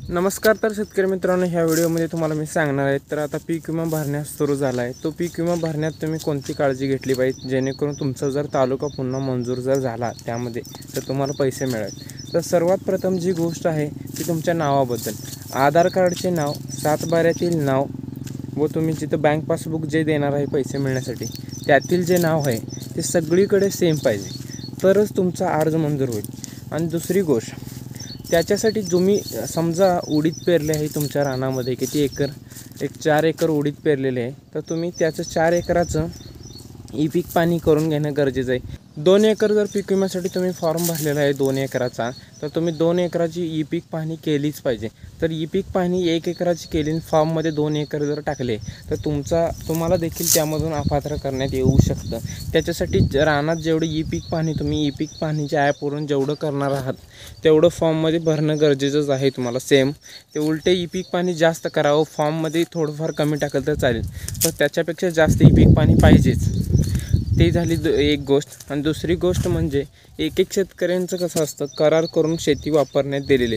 नमस्कार. तर शेतकरी मित्रांनो, ह्या व्हिडिओमध्ये तुम्हाला मी सांगणार आहे तर आता पीक विमा भरण्यास सुरू झाला आहे. तो पीक विमा भरण्यात तुम्ही कोणती काळजी घेतली पाहिजे जेणेकरून तुमचा जर तालुका पुन्हा मंजूर जर झाला त्यामध्ये तर तुम्हाला पैसे मिळेल. तर सर्वात प्रथम जी गोष्ट आहे ती तुमच्या नावाबद्दल. आधार कार्डचे नाव, सातबाऱ्यातील नाव व तुम्ही जिथं बँक पासबुक जे देणार आहे पैसे मिळण्यासाठी त्यातील जे नाव आहे ते सगळीकडे सेम पाहिजे, तरच तुमचा अर्ज मंजूर होईल. आणि दुसरी गोष्ट, त्याच्यासाठी तुम्ही समजा उडीद पेरले आहे तुमच्या रानामध्ये, किती एकर, एक 4 एकर उडीद पेरलेले आहे, तर तुम्ही त्याचं 4 एकराचं ई पीक पाहणी करून घेणं गरजेचं आहे. 2 एकर जर पीक विम्यासाठी तुम्ही फॉर्म भरलेला आहे 2 एकराचा, तर तुम्ही 2 एकराची ई पीक पाहणी केलीच पाहिजे. तर ई पीक पाहणी 1 एकराची केली, फॉर्ममध्ये 2 एकर जर टाकले तर तुम्हाला देखील त्यामधून अपात्र करण्यात येऊ शकतं. त्याच्यासाठी रानात जेवढी ई पीक पाहणी तुम्ही ई पीक पाहणीच्या ॲपवरून जेवढं करणार आहात तेवढं फॉर्ममध्ये भरणं गरजेचंच आहे तुम्हाला. सेम ते उलटे ई पीक पाहणी जास्त करावं, फॉर्ममध्ये थोडंफार कमी टाकलं तर चालेल, पण त्याच्यापेक्षा जास्त ई पीक पाहणी पाहिजेच. ती झाली एक गोष्ट. आणि दुसरी गोष्ट म्हणजे एक शेतकऱ्यांचं कसं असतं, करार करून शेती वापरण्यात दिलेले,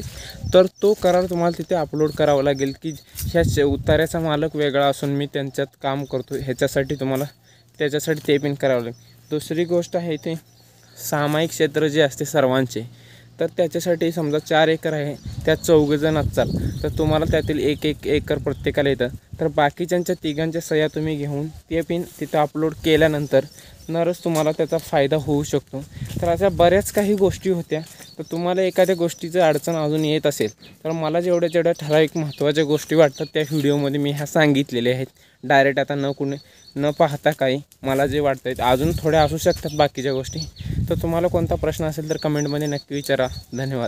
तर तो करार तुम्हाला तिथे अपलोड करावा लागेल की ह्या उतार्याचा मालक वेगळा असून मी त्यांच्यात काम करतो, ह्याच्यासाठी तुम्हाला त्याच्यासाठी ते पण करावं लागेल. दुसरी गोष्ट आहे ते सामायिक क्षेत्र जे असते सर्वांचे, तर त्याच्यासाठी समजा 4 एकर आहे, त्यात 4 जण असाल तर तुम्हाला त्यातील 1 एकर प्रत्येकाला येतं. तर बाकीच्यांच्या तिघांच्या सह्या तुम्ही घेऊन ते पिन तिथं अपलोड केल्यानंतर नरच तुम्हाला त्याचा फायदा होऊ शकतो. तर अशा बऱ्याच काही गोष्टी होत्या. तर तुम्हाला एखाद्या गोष्टीचं अडचण अजून येत असेल तर मला जेवढ्या ठराविक महत्त्वाच्या गोष्टी वाटतात त्या व्हिडिओमध्ये मी ह्या सांगितलेल्या आहेत. डायरेक्ट आता न पाहता काही मला जे वाटतं आहे, अजून थोड्या असू शकतात बाकीच्या गोष्टी. तर तुम्हाला कोणता प्रश्न असेल तर कमेंटमध्ये नक्की विचारा. धन्यवाद.